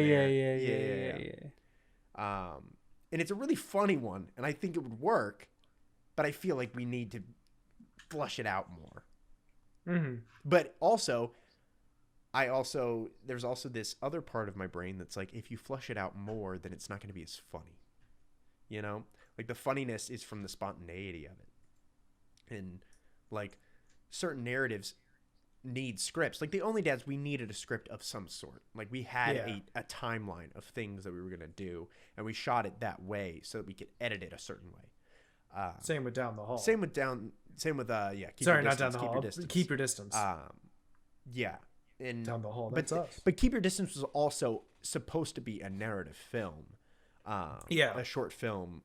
And it's a really funny one, and I think it would work, but I feel like we need to flush it out more. Mm-hmm. But also, there's also this other part of my brain that's like, if you flush it out more, then it's not going to be as funny. Like the funniness is from the spontaneity of it. And like certain narratives need scripts. Like the Only Dads, we needed a script of some sort. Like we had a timeline of things that we were going to do, and we shot it that way so that we could edit it a certain way. Same with Down the Hall. Same with Keep Sorry, Your not Distance, Down the Keep Hall. Your Distance. Keep Your Distance. Yeah. And Down the Hall. That's us. But Keep Your Distance was also supposed to be a narrative film. A short film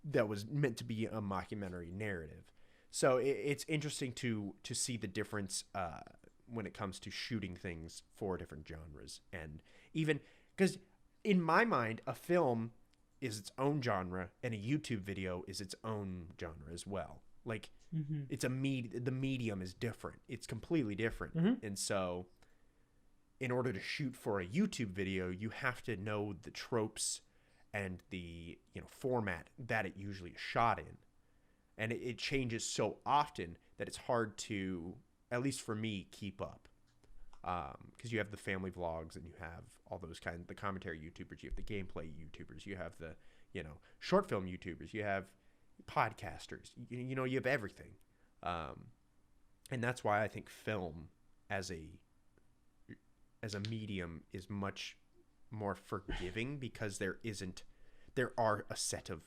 that was meant to be a mockumentary narrative. So it's interesting to see the difference when it comes to shooting things for different genres. And even because in my mind, a film is its own genre and a YouTube video is its own genre as well. Like it's the medium is different. It's completely different. And so in order to shoot for a YouTube video, you have to know the tropes and the format that it usually is shot in. And it changes so often that it's hard to, at least for me, keep up. Because you have the family vlogs and you have all those the commentary YouTubers, you have the gameplay YouTubers, you have the, short film YouTubers, you have podcasters, you have everything. And that's why I think film as a medium is much more forgiving, because there are a set of,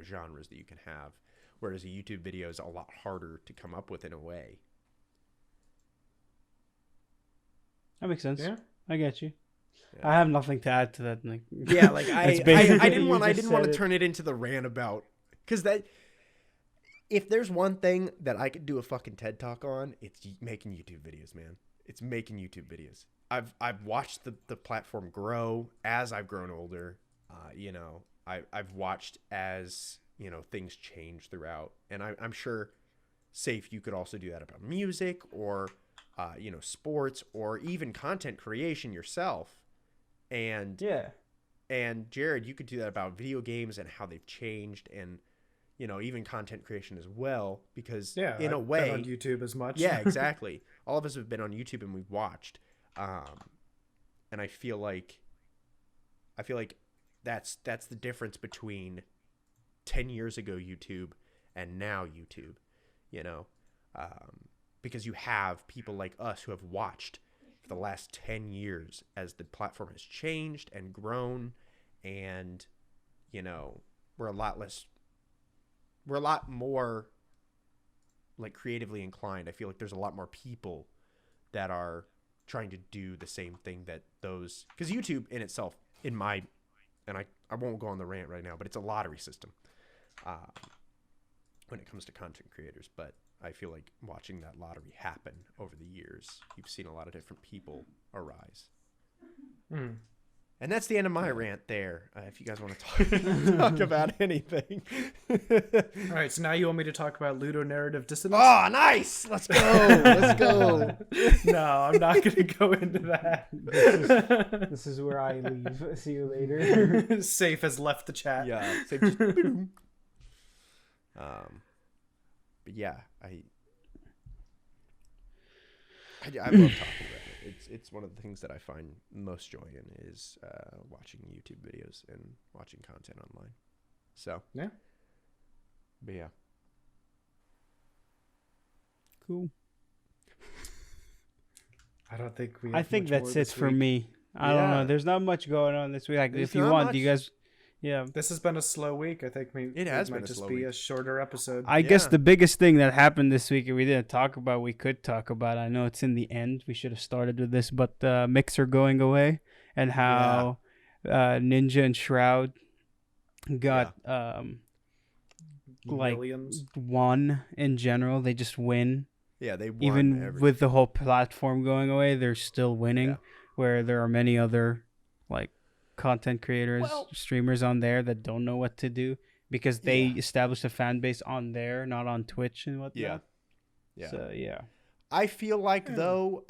genres that you can have. Whereas a YouTube video is a lot harder to come up with in a way. That makes sense. Yeah. I get you. Yeah. I have nothing to add to that. Like, Yeah, like I That's basically- didn't you want just to said it. turn it into the rant about, because that if there's one thing that I could do a fucking TED Talk on, it's making YouTube videos, man. It's making YouTube videos. I've watched the platform grow as I've grown older. I've watched as things change throughout, and I'm sure, Sayf, you could also do that about music or sports or even content creation yourself. And and Jared, you could do that about video games and how they've changed, and even content creation as well, because in a way, on YouTube as much. yeah, exactly. All of us have been on YouTube and we've watched, and I feel like that's the difference between 10 years ago YouTube and now YouTube, because you have people like us who have watched for the last 10 years as the platform has changed and grown, and we're a lot more like creatively inclined. I feel like there's a lot more people that are trying to do the same thing that those, because YouTube in itself, in my and I won't go on the rant right now, but it's a lottery system when it comes to content creators. But I feel like watching that lottery happen over the years, you've seen a lot of different people arise. And that's the end of my rant there. If you guys want to talk about anything. All right, so now you want me to talk about ludonarrative dissonance? Oh, nice! Let's go! Let's go! No, I'm not going to go into that. This is where I leave. See you later. Sayf has left the chat. Yeah. But yeah, I love talking about it. It's one of the things that I find most joy in is watching YouTube videos and watching content online. So yeah, but yeah, Cool. I don't think we. I think that's it for me. I don't know. There's not much going on this week. Like, if you want, do you guys? Yeah. This has been a slow week. I think it might just be a shorter episode. I guess the biggest thing that happened this week, and we didn't talk about, we could talk about. I know it's in the end. We should have started with this, but Mixer going away and how Ninja and Shroud got like millions. won in general. They just win. Yeah, they won even everything. with the whole platform going away. They're still winning, where there are many other like content creators, streamers on there that don't know what to do because they established a fan base on there, not on Twitch and whatnot. Yeah. So I feel like though,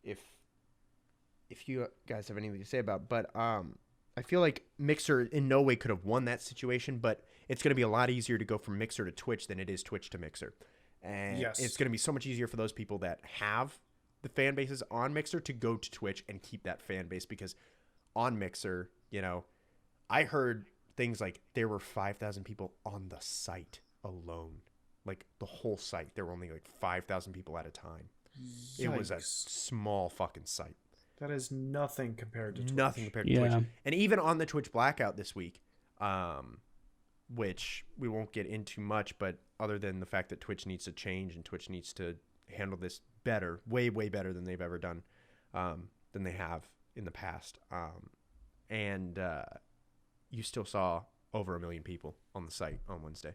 if you guys have anything to say about, but I feel like Mixer in no way could have won that situation, but it's going to be a lot easier to go from Mixer to Twitch than it is Twitch to Mixer. And it's going to be so much easier for those people that have the fan bases on Mixer to go to Twitch and keep that fan base, because on Mixer, you know, I heard things like there were 5,000 people on the site alone. Like the whole site, there were only like 5,000 people at a time. Yikes. It was a small fucking site. That is nothing compared to Twitch. Nothing compared to Twitch. And even on the Twitch blackout this week, which we won't get into much, but other than the fact that Twitch needs to change and Twitch needs to handle this better, way better than they've ever done, than they have in the past. And you still saw over 1 million people on the site on Wednesday.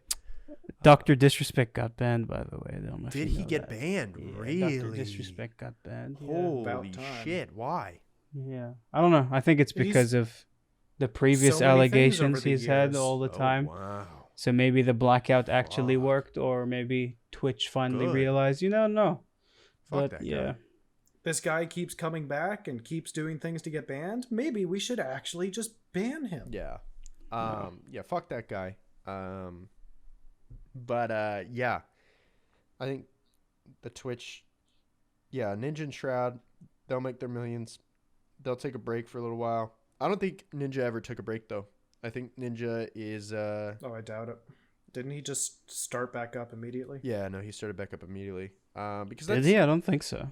Dr. Disrespect got banned, by the way. I don't know if Did you he know get that. banned? Yeah, Really? Dr. Disrespect got banned. Holy shit! Why? Yeah, I don't know. I think it's because of the previous so many things allegations over the he's had years. all the time. Wow. So maybe the blackout actually worked, or maybe Twitch finally realized, no. Fuck that guy. This guy keeps coming back and keeps doing things to get banned. Maybe we should actually just ban him. Yeah. Fuck that guy. But yeah, I think the Twitch, Ninja and Shroud, they'll make their millions. They'll take a break for a little while. I don't think Ninja ever took a break though. I think Ninja is Oh, I doubt it. Didn't he just start back up immediately? Yeah, no, he started back up immediately. Because Did he? I don't think so.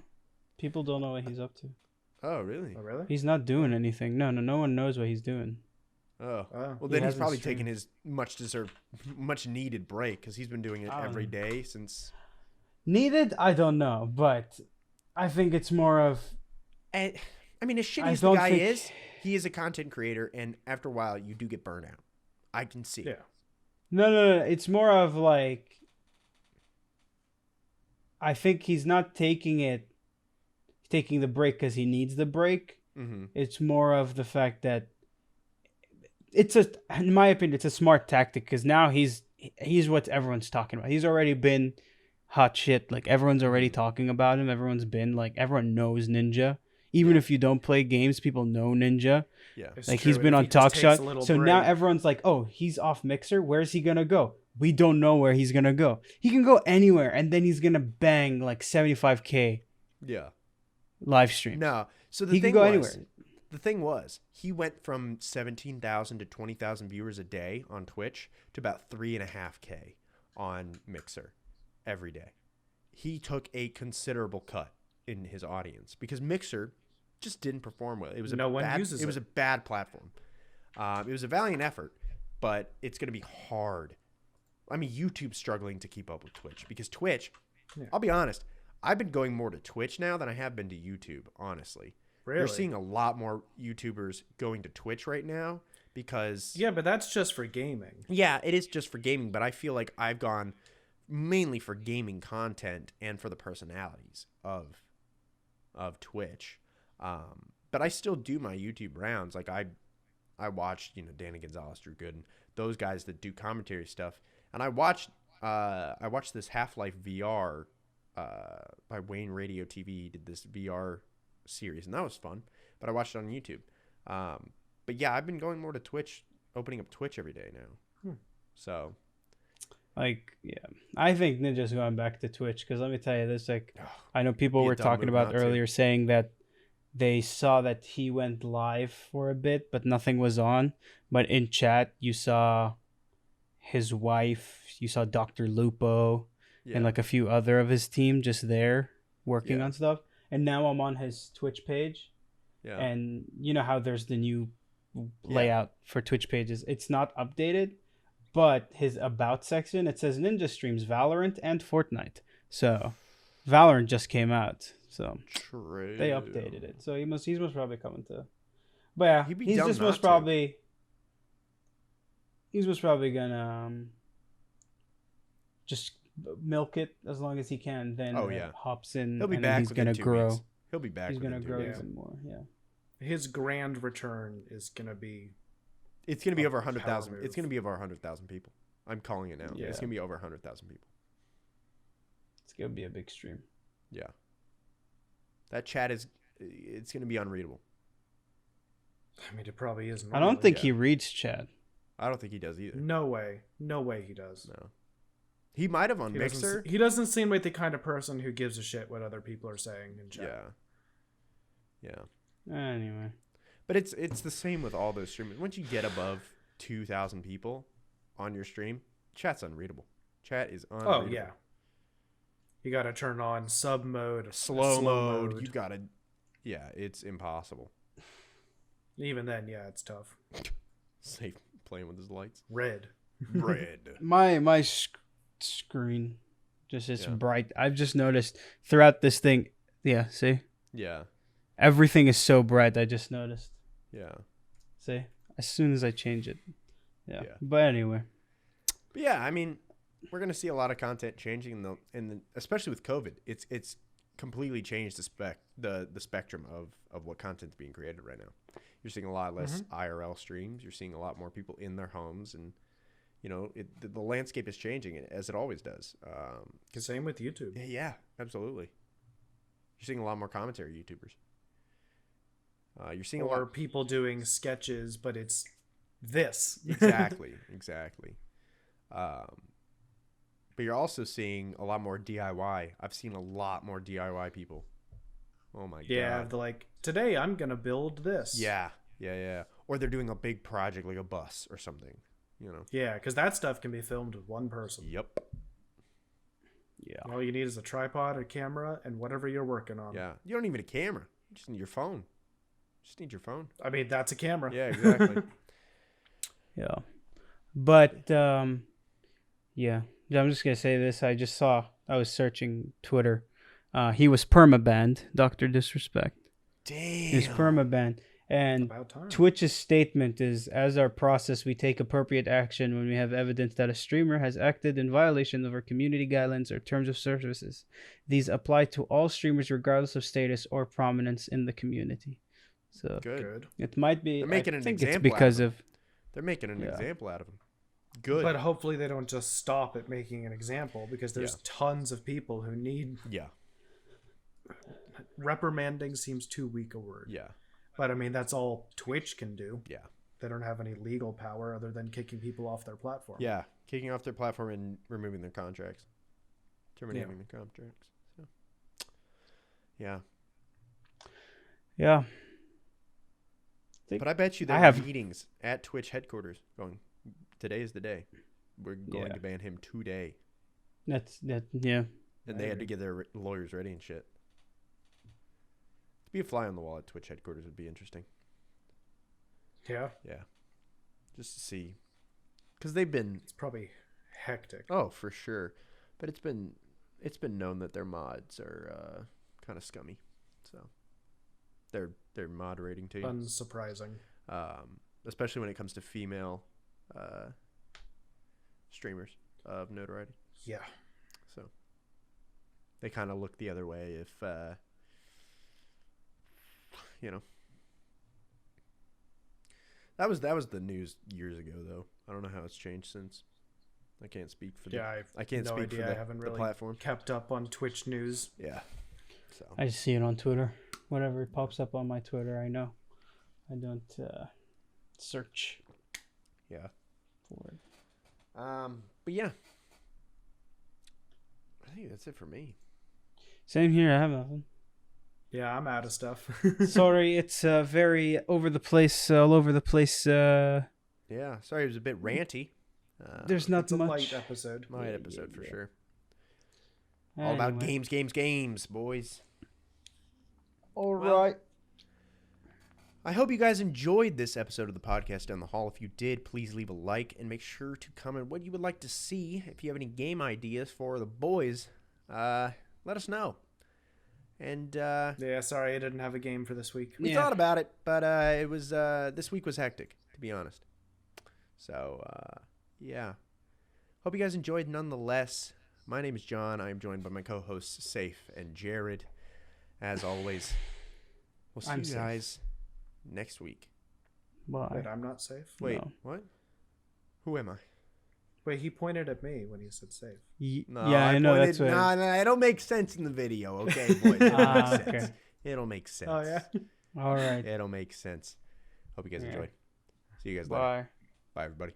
People don't know what he's up to. Oh, really? Oh, really? He's not doing anything. No one knows what he's doing. Oh. Well, then he's probably taking his much needed break, because he's been doing it every day since. Needed? I don't know, but I think it's more of. I mean, as shitty as the guy is, he is a content creator, and after a while, you do get burnout. I can see. Yeah. No. It's more of like. I think he's not taking the break because he needs the break. Mm-hmm. It's more of the fact that in my opinion, it's a smart tactic, because now he's what everyone's talking about. He's already been hot shit. Like, everyone's already talking about him. Everyone's been like, everyone knows Ninja. Even if you don't play games, people know Ninja. Yeah. Like, he's been on Talk Shot. So now everyone's like, oh, he's off Mixer. Where's he going to go? We don't know where he's going to go. He can go anywhere, and then he's going to bang like 75K live stream. No. So he can go anywhere. The thing was, he went from 17,000 to 20,000 viewers a day on Twitch to about 3.5K on Mixer every day. He took a considerable cut in his audience because Mixer just didn't perform well. It was it was a bad platform. It was a valiant effort, but it's going to be hard. I mean, YouTube's struggling to keep up with Twitch, because Twitch, I'll be honest, I've been going more to Twitch now than I have been to YouTube, honestly. Really? You're seeing a lot more YouTubers going to Twitch right now because Yeah, but that's just for gaming. yeah, it is just for gaming, but I feel like I've gone mainly for gaming content and for the personalities of Twitch. But I still do my YouTube rounds. Like I watched, Danny Gonzalez, Drew Gooden, those guys that do commentary stuff. And I watched this Half-Life VR by Wayne Radio TV. He did this VR series, and that was fun. But I watched it on YouTube. But yeah, I've been going more to Twitch, opening up Twitch every day now. So, Like, yeah, I think Ninja's going back to Twitch because let me tell you this. Like, I know people were talking about earlier saying that they saw that he went live for a bit, but nothing was on. But in chat, you saw his wife, you saw Dr. Lupo, and like a few other of his team just there working on stuff. And now I'm on his Twitch page. Yeah. And you know how there's the new layout for Twitch pages. It's not updated, but his about section, it says Ninja streams Valorant and Fortnite. So Valorant just came out. So true. They updated it. So he's most probably coming to. But yeah, he's most probably gonna just milk it as long as he can. Then hops in. He'll be and back. He's gonna grow. Weeks. He'll be back. He's gonna grow even more. Yeah. His grand return is gonna be. It's gonna be over 100,000. It's gonna be over 100,000 people. I'm calling it now. Yeah. It's gonna be over 100,000 people. It's gonna be a big stream. Yeah. That chat it's gonna be unreadable. I mean, it probably is. I don't think he reads chat. I don't think he does either. No way he does. No. He might have on Mixer. He doesn't seem like the kind of person who gives a shit what other people are saying in chat. Yeah. Anyway. But it's the same with all those streamers. Once you get above 2,000 people on your stream, chat's unreadable. Chat is unreadable. Oh, yeah. You got to turn on sub mode, slow mode. You got to... Yeah, it's impossible. Even then, yeah, it's tough. Sayf playing with his lights. Red. My screen just is bright. I've just noticed throughout this thing. Yeah, see? Yeah. Everything is so bright. I just noticed. Yeah. See? As soon as I change it. Yeah. But anyway. But yeah, I mean, we're going to see a lot of content changing especially with COVID. It's completely changed the spectrum of what content's being created right now. You're seeing a lot less IRL streams. You're seeing a lot more people in their homes, and the landscape is changing as it always does. Same with YouTube. Yeah, absolutely. You're seeing a lot more commentary YouTubers. You're seeing a lot of people doing sketches, but it's this. Exactly. But you're also seeing a lot more DIY. I've seen a lot more DIY people. Oh my god. Yeah, like today I'm gonna build this. Yeah. Or they're doing a big project like a bus or something. Yeah, because that stuff can be filmed with one person. Yep. Yeah. All you need is a tripod, a camera, and whatever you're working on. Yeah. You don't need a camera. You just need your phone. I mean, that's a camera. Yeah, exactly. Yeah. But yeah. I'm just gonna say this. I was searching Twitter. He was permabanned, Dr. Disrespect. Damn. He was permabanned. And Twitch's statement is, as our process, we take appropriate action when we have evidence that a streamer has acted in violation of our community guidelines or terms of services. These apply to all streamers regardless of status or prominence in the community. So good. It might be. They're making an example. It's because of. They're making an example out of him. Good. But hopefully they don't just stop at making an example, because there's tons of people who need. Yeah. Reprimanding seems too weak a word. Yeah. But I mean, that's all Twitch can do. Yeah. They don't have any legal power other than kicking people off their platform. Yeah. Kicking off their platform and removing their contracts. Terminating their contracts. So. Yeah. Yeah. But I bet you there are meetings at Twitch headquarters going, today is the day. We're going to ban him today. Yeah. And they had to get their lawyers ready and shit. To be a fly on the wall at Twitch headquarters would be interesting. Yeah. Yeah. Just to see. Because they've been... It's probably hectic. Oh, for sure. But it's been known that their mods are kind of scummy. So. they're moderating to you. Unsurprising. Especially when it comes to female streamers of notoriety. Yeah. So they kind of look the other way if you know. That was the news years ago though. I don't know how it's changed since. I can't speak for the I can't no speak idea. for the, I haven't the really platform. kept up on Twitch news. Yeah. So I just see it on Twitter. Whatever pops up on my Twitter, I know. I don't search. Yeah. For it. But yeah. I think that's it for me. Same here. I have nothing. Yeah, I'm out of stuff. Sorry, it's very over the place, all over the place. Yeah. Sorry, it was a bit ranty. There's not It's a much. light episode. Light episode for sure. All Anyway. about games, boys. All Well, right. I hope you guys enjoyed this episode of the podcast Down the Hall. If you did, please leave a like and make sure to comment what you would like to see. If you have any game ideas for the boys, let us know. And Yeah, sorry, I didn't have a game for this week. we thought about it, but it was this week was hectic, to be honest. So yeah, hope you guys enjoyed nonetheless. My name is John. I am joined by my co-hosts Sayf and Jared. As always, we'll see I'm you safe. guys next week. Wait, Bye. I'm not safe? Wait, No. what? Who am I? Wait, he pointed at me when he said safe. No, Yeah, I know. That's what. No, it'll make sense in the video, okay, boys? It'll Ah, make sense. okay. It'll make sense. Oh, yeah? All right. It'll make sense. Hope you guys Yeah. enjoyed. See you guys later. Bye. Bye, everybody.